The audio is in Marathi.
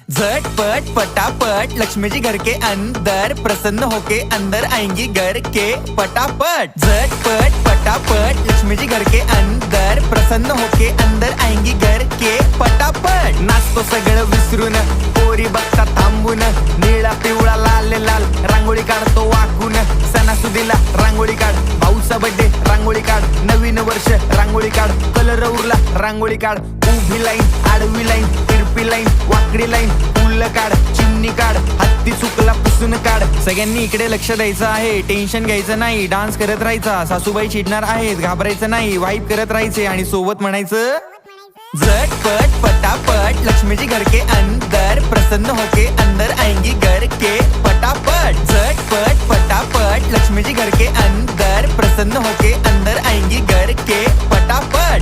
झटपट पटापट लक्ष्मी जी घर के अंदर प्रसन्न होके अंदर आएंगी घर के पटापट। झटपट पटापट लक्ष्मी जी घर के अंदर प्रसन्न होके अंदर आएंगी घर के पटापट। नाचतो सगळं विसरून पोरी बघता थांबून, निळा पिवळा लाल लाल रांगोळी काढतो वाकून। सणासुदीला रांगोळी काढ, भाऊचा बर्थडे रांगोळी काढ, नवीन वर्ष रांगोळी काढ, कलर उरला रांगोळी काढ। उभी लाईन, आडवी लाईन, तिरपी लाईन, वाकडी लाईन, फुल काढ, चिमणी काढ, हत्ती चुकला पुसून काढ। सगळ्यांनी इकडे लक्ष द्यायचं आहे, टेन्शन घ्यायचं नाही, डान्स करत राहायचा। सासूबाई चिडणार आहेत, घाबरायचं नाही, वाईब करत राहायचे आणि सोबत म्हणायचं झटपट पटापट लक्ष्मी जी घर के अंदर प्रसन्न होके अंदर आएंगी घर के पटापट। झटपट पटापट लक्ष्मी जी घर के अंदर प्रसन्न होके अंदर आएंगी घर के पटापट।